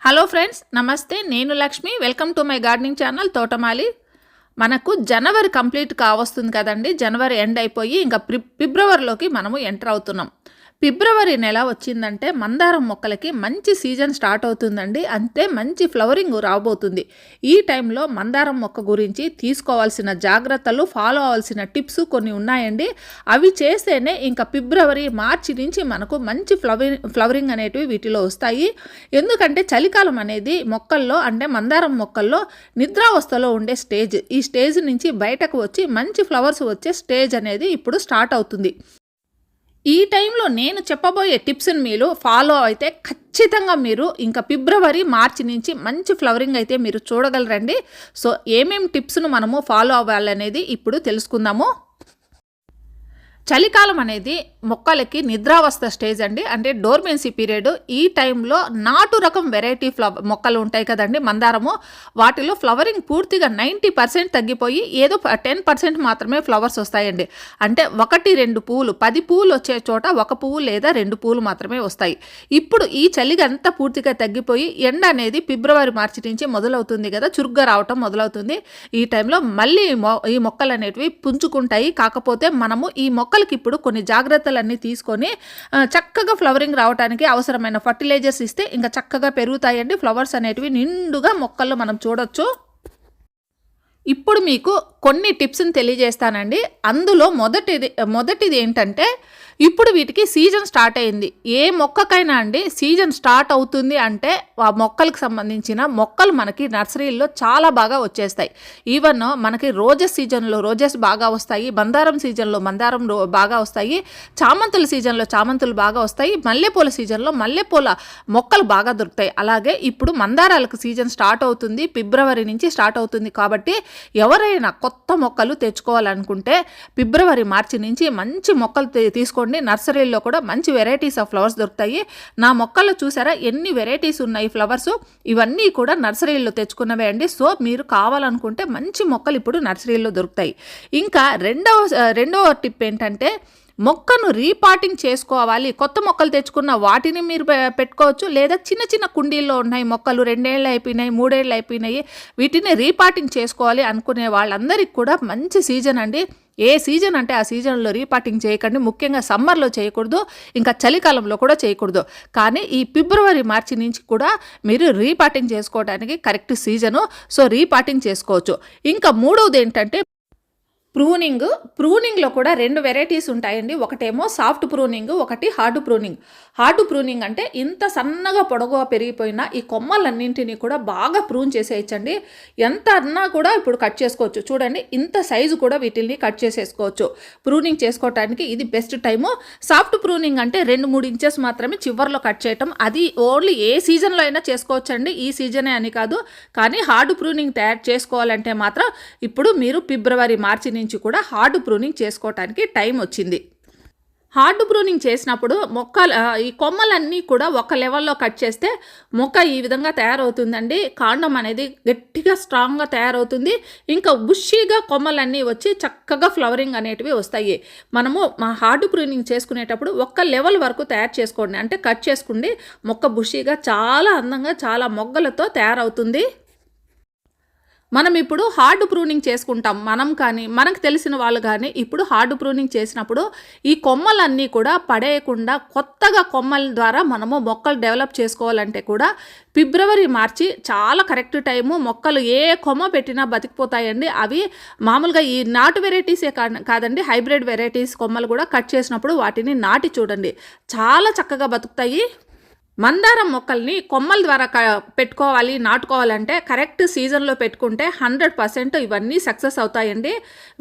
Hello friends, నమస్తే. నేను Lakshmi. Welcome to my gardening channel తోటమాలి. మనకు జనవరి కంప్లీట్ కావస్తుంది కదండి. జనవరి ఎండ్ అయిపోయి ఇంకా ఫిబ్రవరిలోకి మనము ఎంటర్ అవుతున్నాం. ఫిబ్రవరి నెల వచ్చిందంటే మందారం మొక్కలకి మంచి సీజన్ స్టార్ట్ అవుతుందండి. అంతే మంచి ఫ్లవరింగ్ రాబోతుంది. ఈ టైంలో మందారం మొక్క గురించి తీసుకోవాల్సిన జాగ్రత్తలు, ఫాలో అవ్వాల్సిన టిప్స్ కొన్ని ఉన్నాయండి. అవి చేస్తేనే ఇంకా ఫిబ్రవరి, మార్చి నుంచి మనకు మంచి ఫ్లవరింగ్ అనేటివి వీటిలో వస్తాయి. ఎందుకంటే చలికాలం అనేది మొక్కల్లో, అంటే మందారం మొక్కల్లో నిద్రావస్థలో ఉండే స్టేజ్. ఈ స్టేజ్ నుంచి బయటకు వచ్చి మంచి ఫ్లవర్స్ వచ్చే స్టేజ్ అనేది ఇప్పుడు స్టార్ట్ అవుతుంది. ఈ టైంలో నేను చెప్పబోయే టిప్స్ని మీరు ఫాలో అయితే ఖచ్చితంగా మీరు ఇంకా ఫిబ్రవరి, మార్చి నుంచి మంచి ఫ్లవరింగ్ అయితే మీరు చూడగలరండి. సో ఏమేమి టిప్స్ను మనము ఫాలో అవ్వాలనేది ఇప్పుడు తెలుసుకుందాము. చలికాలం అనేది మొక్కలకి నిద్రావస్థ స్టేజ్ అండి, అంటే డోర్మెన్సీ పీరియడ్. ఈ టైంలో నాటు రకం వెరైటీ మొక్కలు ఉంటాయి కదండి మందారము, వాటిలో ఫ్లవరింగ్ పూర్తిగా 90% తగ్గిపోయి ఏదో 10% మాత్రమే ఫ్లవర్స్ వస్తాయండి. అంటే 1-2 పువ్వులు, 10 పువ్వులు వచ్చే చోట 1 పువ్వు లేదా 2 పువ్వులు మాత్రమే వస్తాయి. ఇప్పుడు ఈ చలిగా అంతా పూర్తిగా తగ్గిపోయి ఎండ అనేది ఫిబ్రవరి, మార్చి నుంచి మొదలవుతుంది కదా, చురుగ్గా రావటం మొదలవుతుంది. ఈ టైంలో మళ్ళీ ఈ మొక్కలు అనేటివి పుంజుకుంటాయి. కాకపోతే మనము ఈ మొక్కలకి ఇప్పుడు కొన్ని జాగ్రత్తలన్నీ తీసుకొని చక్కగా ఫ్లవరింగ్ రావడానికి అవసరమైన ఫర్టిలైజర్స్ ఇస్తే ఇంకా చక్కగా పెరుగుతాయండి. ఫ్లవర్స్ అనేటివి నిండుగా మొక్కల్లో మనం చూడొచ్చు. ఇప్పుడు మీకు కొన్ని టిప్స్ని తెలియజేస్తానండి. అందులో మొదటిది ఏంటంటే, ఇప్పుడు వీటికి సీజన్ స్టార్ట్ అయింది. ఏ మొక్కకైనా అండి సీజన్ స్టార్ట్ అవుతుంది అంటే ఆ మొక్కలకు సంబంధించిన మొక్కలు మనకి నర్సరీల్లో చాలా బాగా వచ్చేస్తాయి. ఈవెన్ మనకి రోజెస్ సీజన్లో రోజెస్ బాగా వస్తాయి, మందారం సీజన్లో మందారం బాగా వస్తాయి, చామంతుల సీజన్లో చామంతులు బాగా వస్తాయి, మల్లెపూల సీజన్లో మల్లెపూల మొక్కలు బాగా దొరుకుతాయి. అలాగే ఇప్పుడు మందారాలకు సీజన్ స్టార్ట్ అవుతుంది, ఫిబ్రవరి నుంచి స్టార్ట్ అవుతుంది. కాబట్టి ఎవరైనా కొత్త మొక్కలు తెచ్చుకోవాలనుకుంటే ఫిబ్రవరి, మార్చి నుంచి మంచి మొక్కలు తీసుకోండి. నర్సరీలో కూడా మంచి వెరైటీస్ ఆఫ్ ఫ్లవర్స్ దొరుకుతాయి. నా మొక్కల్లో చూసారా ఎన్ని వెరైటీస్ ఉన్నాయి ఫ్లవర్స్. ఇవన్నీ కూడా నర్సరీలో తెచ్చుకున్నవే అండి. సో మీరు కావాలనుకుంటే మంచి మొక్కలు ఇప్పుడు నర్సరీలో దొరుకుతాయి. ఇంకా రెండవ టిప్ ఏంటంటే, మొక్కను రీపాటింగ్ చేసుకోవాలి. కొత్త మొక్కలు తెచ్చుకున్న వాటిని మీరు పెట్టుకోవచ్చు, లేదా చిన్న చిన్న కుండీల్లో ఉన్నాయి మొక్కలు 2 ఏళ్ళు అయిపోయినాయి, 3 ఏళ్ళు అయిపోయినాయి, వీటిని రీపాటింగ్ చేసుకోవాలి అనుకునే వాళ్ళందరికీ కూడా మంచి సీజన్ అండి. ఏ సీజన్ అంటే ఆ సీజన్లో రీపాటింగ్ చేయకండి. ముఖ్యంగా సమ్మర్లో చేయకూడదు, ఇంకా చలికాలంలో కూడా చేయకూడదు. కానీ ఈ ఫిబ్రవరి, మార్చి నుంచి కూడా మీరు రీపాటింగ్ చేసుకోవడానికి కరెక్ట్ సీజను. సో రీపాటింగ్ చేసుకోవచ్చు. ఇంకా మూడవది ఏంటంటే ప్రూనింగ్లో కూడా 2 వెరైటీస్ ఉంటాయండి. ఒకటేమో సాఫ్ట్ ప్రూనింగ్, ఒకటి హార్డ్ ప్రూనింగ్. హార్డ్ ప్రూనింగ్ అంటే ఇంత సన్నగా పొడవుగా పెరిగిపోయిన ఈ కొమ్మలన్నింటినీ కూడా బాగా ప్రూన్ చేసేయచ్చండి. ఎంత అన్నా కూడా ఇప్పుడు కట్ చేసుకోవచ్చు. చూడండి, ఇంత సైజు కూడా వీటిని కట్ చేసేసుకోవచ్చు. ప్రూనింగ్ చేసుకోవడానికి ఇది బెస్ట్ టైము. సాఫ్ట్ ప్రూనింగ్ అంటే 2-3 ఇంచెస్ మాత్రమే చివర్లో కట్ చేయటం. అది ఓన్లీ ఏ సీజన్లో అయినా చేసుకోవచ్చండి, ఈ సీజనే అని కాదు. కానీ హార్డ్ ప్రూనింగ్ తయారు చేసుకోవాలంటే మాత్రం ఇప్పుడు మీరు ఫిబ్రవరి, మార్చి నుంచి కూడా హార్డ్ ప్రూనింగ్ చేసుకోవటానికి టైం వచ్చింది. హార్డ్ ప్రూనింగ్ చేసినప్పుడు ఈ కొమ్మలన్నీ కూడా ఒక లెవెల్లో కట్ చేస్తే మొక్క ఈ విధంగా తయారవుతుందండి. కాండం అనేది గట్టిగా స్ట్రాంగ్గా తయారవుతుంది. ఇంకా బుషీగా కొమ్మలన్నీ వచ్చి చక్కగా ఫ్లవరింగ్ అనేటివి వస్తాయి. మనము హార్డ్ ప్రూనింగ్ చేసుకునేటప్పుడు ఒక లెవెల్ వరకు తయారు చేసుకోండి, అంటే కట్ చేసుకోండి. మొక్క బుషీగా చాలా అందంగా చాలా మొగ్గలతో తయారవుతుంది. మనం ఇప్పుడు హార్డ్ ప్రూనింగ్ చేసుకుంటాం, మనం కానీ మనకు తెలిసిన వాళ్ళు కానీ. ఇప్పుడు హార్డ్ ప్రూనింగ్ చేసినప్పుడు ఈ కొమ్మలన్నీ కూడా పడేయకుండా కొత్తగా కొమ్మల ద్వారా మనము మొక్కలు డెవలప్ చేసుకోవాలంటే కూడా ఫిబ్రవరి, మార్చి చాలా కరెక్ట్ టైము. మొక్కలు ఏ కొమ్మ పెట్టినా బతికిపోతాయండి. అవి మామూలుగా ఈ నాటు వెరైటీసే కాదండి, హైబ్రిడ్ వెరైటీస్ కొమ్మలు కూడా కట్ చేసినప్పుడు వాటిని నాటి చూడండి, చాలా చక్కగా బతుకుతాయి. మందారం మొక్కల్ని కొమ్మల ద్వారా పెట్టుకోవాలి, నాటుకోవాలంటే కరెక్ట్ సీజన్లో పెట్టుకుంటే 100% ఇవన్నీ సక్సెస్ అవుతాయండి.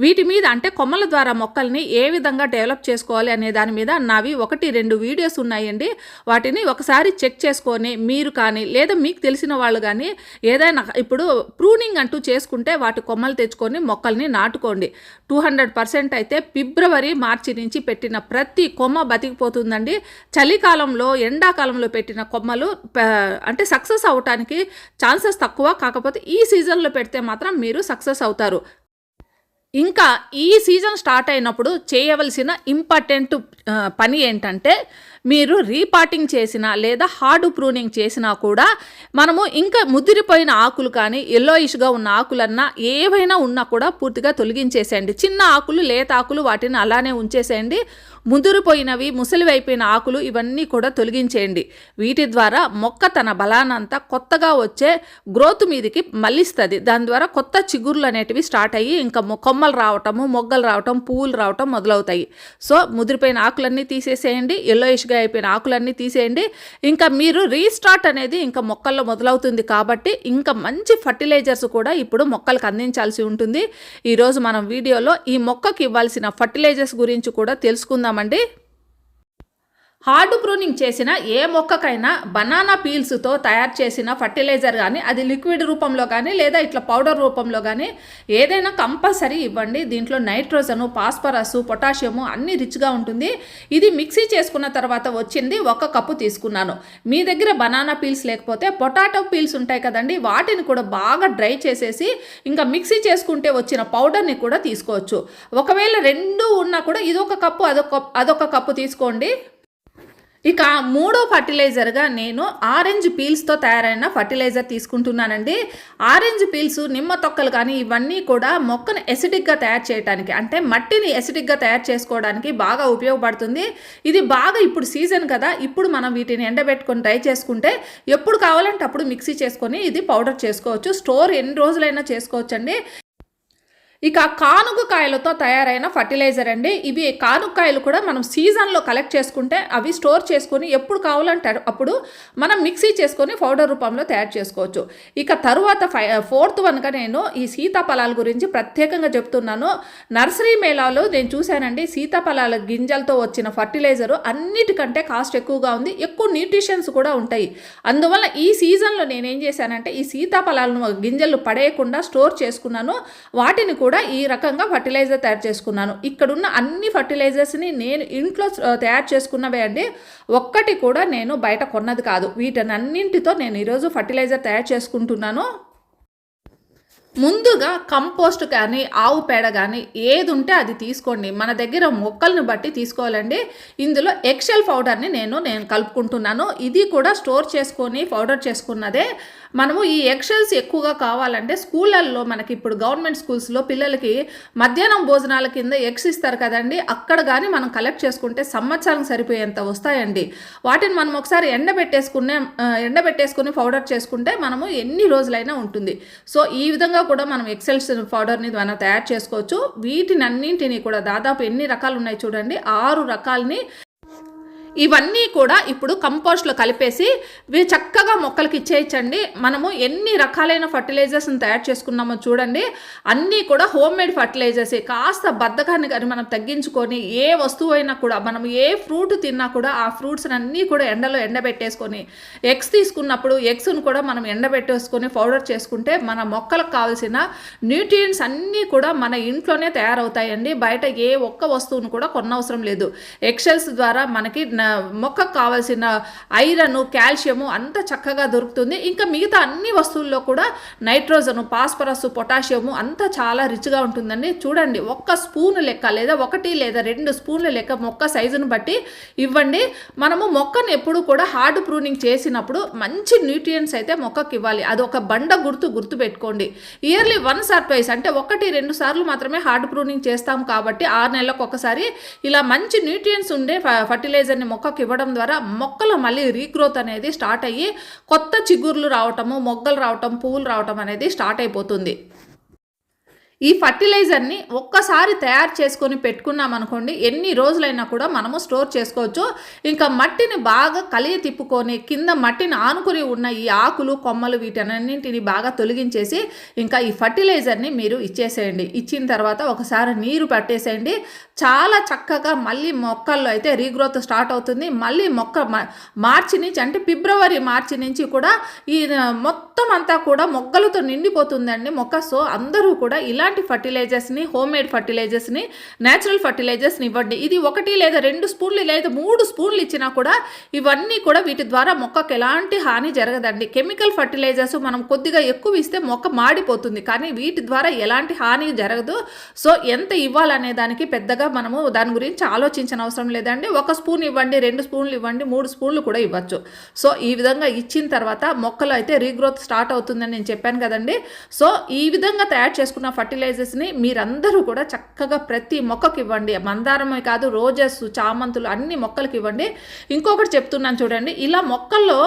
వీటి మీద అంటే కొమ్మల ద్వారా మొక్కల్ని ఏ విధంగా డెవలప్ చేసుకోవాలి అనే దాని మీద నావి 1-2 వీడియోస్ ఉన్నాయండి. వాటిని ఒకసారి చెక్ చేసుకొని మీరు కానీ లేదా మీకు తెలిసిన వాళ్ళు కానీ ఏదైనా ఇప్పుడు ప్రూనింగ్ అంటూ చేసుకుంటే వాటి కొమ్మలు తెచ్చుకొని మొక్కల్ని నాటుకోండి. 200% అయితే ఫిబ్రవరి, మార్చి నుంచి పెట్టిన ప్రతి కొమ్మ బతికిపోతుందండి. చలికాలంలో, ఎండాకాలంలో పెట్టిన కొమ్మలు అంటే సక్సెస్ అవటానికి ఛాన్సెస్ తక్కువ. కాకపోతే ఈ సీజన్లో పెడితే మాత్రం మీరు సక్సెస్ అవుతారు. ఇంకా ఈ సీజన్ స్టార్ట్ అయినప్పుడు చేయవలసిన ఇంపార్టెంట్ పని ఏంటంటే, మీరు రీపాటింగ్ చేసినా లేదా హార్డ్ ప్రూనింగ్ చేసినా కూడా మనము ఇంకా ముదిరిపోయిన ఆకులు కానీ ఎల్లోయిష్గా ఉన్న ఆకులన్నా ఏవైనా ఉన్నా కూడా పూర్తిగా తొలగించేసేయండి. చిన్న ఆకులు, లేత ఆకులు వాటిని అలానే ఉంచేసేయండి. ముదిరిపోయినవి, ముసలివైపోయిన ఆకులు ఇవన్నీ కూడా తొలగించేయండి. వీటి ద్వారా మొక్క తన బలానంతా కొత్తగా వచ్చే గ్రోత్ మీదకి మళ్ళిస్తుంది. దాని ద్వారా కొత్త చిగుర్లు అనేటివి స్టార్ట్ అయ్యి ఇంకా కొమ్మలు రావటము, మొగ్గలు రావటం, పువ్వులు రావటం మొదలవుతాయి. సో ముదిరిపోయిన ఆకులన్నీ తీసేసేయండి, ఎల్లోయిష్గా అయిపోయిన ఆకులన్నీ తీసేయండి. ఇంకా మీరు రీస్టార్ట్ అనేది ఇంకా మొక్కల్లో మొదలవుతుంది కాబట్టి ఇంకా మంచి ఫర్టిలైజర్స్ కూడా ఇప్పుడు మొక్కలకు అందించాల్సి ఉంటుంది. ఈరోజు మనం వీడియోలో ఈ మొక్కకి ఇవ్వాల్సిన ఫర్టిలైజర్స్ గురించి కూడా తెలుసుకుందామండి. హార్డ్ ప్రూనింగ్ చేసిన ఏ మొక్కకైనా బనానా పీల్స్తో తయారు చేసిన ఫర్టిలైజర్ కానీ, అది లిక్విడ్ రూపంలో కానీ లేదా ఇట్లా పౌడర్ రూపంలో కానీ ఏదైనా కంపల్సరీ ఇవ్వండి. దీంట్లో నైట్రోజను, ఫాస్ఫరస్, పొటాషియము అన్నీ రిచ్గా ఉంటుంది. ఇది మిక్సీ చేసుకున్న తర్వాత వచ్చింది 1 కప్పు తీసుకున్నాను. మీ దగ్గర బనానా పీల్స్ లేకపోతే పొటాటో పీల్స్ ఉంటాయి కదండి, వాటిని కూడా బాగా డ్రై చేసేసి ఇంకా మిక్సీ చేసుకుంటే వచ్చిన పౌడర్ని కూడా తీసుకోవచ్చు. ఒకవేళ 2 ఉన్నా కూడా ఇదొక కప్పు అదొక కప్పు తీసుకోండి. ఇక మూడో ఫర్టిలైజర్గా నేను ఆరెంజ్ పీల్స్తో తయారైన ఫర్టిలైజర్ తీసుకుంటున్నానండి. ఆరెంజ్ పీల్స్, నిమ్మ తొక్కలు కానీ ఇవన్నీ కూడా మొక్కను ఎసిడిక్గా తయారు చేయడానికి, అంటే మట్టిని ఎసిడిక్గా తయారు చేసుకోవడానికి బాగా ఉపయోగపడుతుంది. ఇది బాగా ఇప్పుడు సీజన్ కదా, ఇప్పుడు మనం వీటిని ఎండబెట్టుకొని డ్రై చేసుకుంటే ఎప్పుడు కావాలంటే అప్పుడు మిక్సీ చేసుకొని ఇది పౌడర్ చేసుకోవచ్చు. స్టోర్ ఎన్ని రోజులైనా చేసుకోవచ్చండి. ఇక కానుగకాయలతో తయారైన ఫర్టిలైజర్ అండి. ఇవి కానుగకాయలు కూడా మనం సీజన్లో కలెక్ట్ చేసుకుంటే అవి స్టోర్ చేసుకొని ఎప్పుడు కావాలంటే అప్పుడు మనం మిక్సీ చేసుకొని పౌడర్ రూపంలో తయారు చేసుకోవచ్చు. ఇక తరువాత 4th వన్గా నేను ఈ సీతాఫలాల గురించి ప్రత్యేకంగా చెప్తున్నాను. నర్సరీ మేళాలో నేను చూశానండి, సీతాఫలాల గింజలతో వచ్చిన ఫర్టిలైజరు అన్నిటికంటే కాస్ట్ ఎక్కువగా ఉంది, ఎక్కువ న్యూట్రిషన్స్ కూడా ఉంటాయి. అందువల్ల ఈ సీజన్లో నేనేం చేశానంటే ఈ సీతాఫలాలను గింజలు పడేయకుండా స్టోర్ చేసుకున్నాను. వాటిని కూడా ఈ రకంగా ఫర్టిలైజర్ తయారు చేసుకున్నాను. ఇక్కడున్న అన్ని ఫర్టిలైజర్స్ని నేను ఇంట్లో తయారు చేసుకున్నవే అండి, ఒక్కటి కూడా నేను బయట కొన్నది కాదు. వీటన్నింటితో నేను ఈరోజు ఫర్టిలైజర్ తయారు చేసుకుంటున్నాను. ముందుగా కంపోస్ట్ కానీ ఆవు పేడ కానీ ఏది ఉంటే అది తీసుకోండి. మన దగ్గర మొక్కలను బట్టి తీసుకోవాలండి. ఇందులో ఎక్సెల్ పౌడర్ని నేను కలుపుకుంటున్నాను. ఇది కూడా స్టోర్ చేసుకొని పౌడర్ చేసుకున్నదే. మనము ఈ ఎక్సెల్స్ ఎక్కువగా కావాలంటే స్కూళ్ళల్లో మనకి ఇప్పుడు గవర్నమెంట్ స్కూల్స్లో పిల్లలకి మధ్యాహ్నం భోజనాల కింద ఎగ్స్ ఇస్తారు కదండి, అక్కడ కానీ మనం కలెక్ట్ చేసుకుంటే సంవత్సరానికి సరిపోయేంత వస్తాయండి. వాటిని మనం ఒకసారి ఎండబెట్టేసుకుని పౌడర్ చేసుకుంటే మనము ఎన్ని రోజులైనా ఉంటుంది. సో ఈ విధంగా కూడా మనం ఎక్సెల్స్ పౌడర్ని మనం తయారు చేసుకోవచ్చు. వీటిని అన్నింటినీ కూడా దాదాపు ఎన్ని రకాలు ఉన్నాయి చూడండి, 6 రకాలని ఇవన్నీ కూడా ఇప్పుడు కంపోస్ట్లో కలిపేసి చక్కగా మొక్కలకి ఇచ్చేయచ్చండి. మనము ఎన్ని రకాలైన ఫర్టిలైజర్స్ని తయారు చేసుకున్నామో చూడండి, అన్నీ కూడా హోమ్ మేడ్ ఫర్టిలైజర్సే. కాస్త బద్ధకాన్ని కానీ మనం తగ్గించుకొని ఏ వస్తువు అయినా కూడా, మనం ఏ ఫ్రూట్ తిన్నా కూడా ఆ ఫ్రూట్స్ని అన్నీ కూడా ఎండలో ఎండబెట్టేసుకొని, ఎగ్స్ తీసుకున్నప్పుడు ఎగ్స్ను కూడా మనం ఎండబెట్టేసుకొని పౌడర్ చేసుకుంటే మన మొక్కలకు కావాల్సిన న్యూట్రియంట్స్ అన్నీ కూడా మన ఇంట్లోనే తయారవుతాయండి. బయట ఏ ఒక్క వస్తువును కూడా కొనవసరం లేదు. ఎక్సెల్స్ ద్వారా మనకి మొక్కకు కావాల్సిన ఐరన్, కాల్షియము అంతా చక్కగా దొరుకుతుంది. ఇంకా మిగతా అన్ని వస్తువుల్లో కూడా నైట్రోజను, ఫాస్ఫరస్, పొటాషియము అంతా చాలా రిచ్గా ఉంటుందండి. చూడండి, 1 స్పూన్ లెక్క లేదా 1 లేదా 2 స్పూన్ల లెక్క మొక్క సైజును బట్టి ఇవ్వండి. మనము మొక్కను ఎప్పుడు కూడా హార్డ్ ప్రూనింగ్ చేసినప్పుడు మంచి న్యూట్రియంట్స్ అయితే మొక్కకి ఇవ్వాలి. అది ఒక బండ గుర్తు పెట్టుకోండి. ఇయర్లీ 1 or twice అంటే 1-2 సార్లు మాత్రమే హార్డ్ ప్రూనింగ్ చేస్తాం కాబట్టి 6 నెలలకు ఒకసారి ఇలా మంచి న్యూట్రియంట్స్ ఉండే ఫర్టిలైజర్ని మొక్కకి ఇవ్వడం ద్వారా మొక్కలో మళ్ళీ రీగ్రోత్ అనేది స్టార్ట్ అయ్యి కొత్త చిగుర్లు రావటము, మొగ్గలు రావటం, పువ్వులు రావటం అనేది స్టార్ట్ అయిపోతుంది. ఈ ఫర్టిలైజర్ని ఒక్కసారి తయారు చేసుకొని పెట్టుకున్నాం అనుకోండి, ఎన్ని రోజులైనా కూడా మనము స్టోర్ చేసుకోవచ్చు. ఇంకా మట్టిని బాగా కలియ తిప్పుకొని కింద మట్టిని ఆనుకుని ఉన్న ఈ ఆకులు, కొమ్మలు వీటన్నింటిని బాగా తొలగించేసి ఇంకా ఈ ఫర్టిలైజర్ని మీరు ఇచ్చేసేయండి. ఇచ్చిన తర్వాత ఒకసారి నీరు పట్టేసేయండి. చాలా చక్కగా మళ్ళీ మొక్కల్లో అయితే రీగ్రోత్ స్టార్ట్ అవుతుంది. మళ్ళీ మొక్క మార్చి నుంచి అంటే ఫిబ్రవరి, మార్చి నుంచి కూడా ఈ మొత్తం అంతా కూడా మొగ్గలతో నిండిపోతుందండి మొక్క. సో అందరూ కూడా ఇలాంటి ఇలాంటి ఫర్టిలైజర్స్ని, హోమ్మేడ్ ఫర్టిలైజర్స్ని, న్యాచురల్ ఫర్టిలైజర్స్ని ఇవ్వండి. ఇది 1 లేదా 2 స్పూన్లు లేదా 3 స్పూన్లు ఇచ్చినా కూడా ఇవన్నీ కూడా వీటి ద్వారా మొక్కకు ఎలాంటి హాని జరగదండి. కెమికల్ ఫర్టిలైజర్స్ మనం కొద్దిగా ఎక్కువ ఇస్తే మొక్క మాడిపోతుంది, కానీ వీటి ద్వారా ఎలాంటి హాని జరగదు. సో ఎంత ఇవ్వాలనే దానికి పెద్దగా మనము దాని గురించి ఆలోచించిన అవసరం లేదండి. 1 స్పూన్ ఇవ్వండి, 2 స్పూన్లు ఇవ్వండి, 3 స్పూన్లు కూడా ఇవ్వచ్చు. సో ఈ విధంగా ఇచ్చిన తర్వాత మొక్కలు అయితే రీగ్రోత్ స్టార్ట్ అవుతుందని నేను చెప్పాను కదండి. సో ఈ విధంగా తయారు చేసుకున్న ఫర్టిలైజర్స్ని మీరందరూ కూడా చక్కగా ప్రతి మొక్కకి ఇవ్వండి. మందారమే కాదు, రోజెస్, చామంతులు అన్ని మొక్కలకి ఇవ్వండి. ఇంకొకటి చెప్తున్నాను చూడండి, ఇలా మొక్కల్లో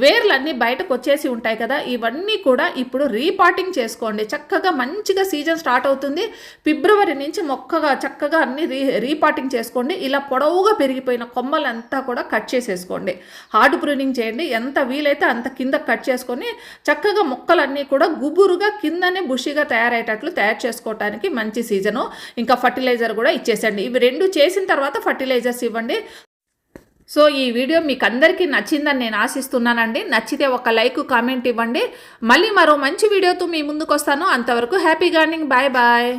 వేర్లన్నీ బయటకు వచ్చేసి ఉంటాయి కదా, ఇవన్నీ కూడా ఇప్పుడు రీపాటింగ్ చేసుకోండి. చక్కగా మంచిగా సీజన్ స్టార్ట్ అవుతుంది. ఫిబ్రవరి నుంచి మొక్కగా చక్కగా అన్ని రీపాటింగ్ చేసుకోండి. ఇలా పొడవుగా పెరిగిపోయిన కొమ్మలంతా కూడా కట్ చేసేసుకోండి. హార్డ్ ప్రూనింగ్ చేయండి. ఎంత వీలైతే అంత కింద కట్ చేసుకొని చక్కగా మొక్కలన్నీ కూడా గుబురుగా కిందనే బుషిగా తయారయ్యేటట్లు తయారు చేసుకోవడానికి మంచి సీజను. ఇంకా ఫర్టిలైజర్ కూడా ఇచ్చేసండి. ఇవి 2 చేసిన తర్వాత ఫర్టిలైజర్స్ ఇవ్వండి. సో ఈ వీడియో మీకు అందరికీ నచ్చిందని నేను ఆశిస్తున్నానండి. నచ్చితే ఒక లైక్, కామెంట్ ఇవ్వండి. మళ్ళీ మరో మంచి వీడియోతో మీ ముందుకు వస్తాను. అంతవరకు హ్యాపీ గార్డెనింగ్. Bye bye.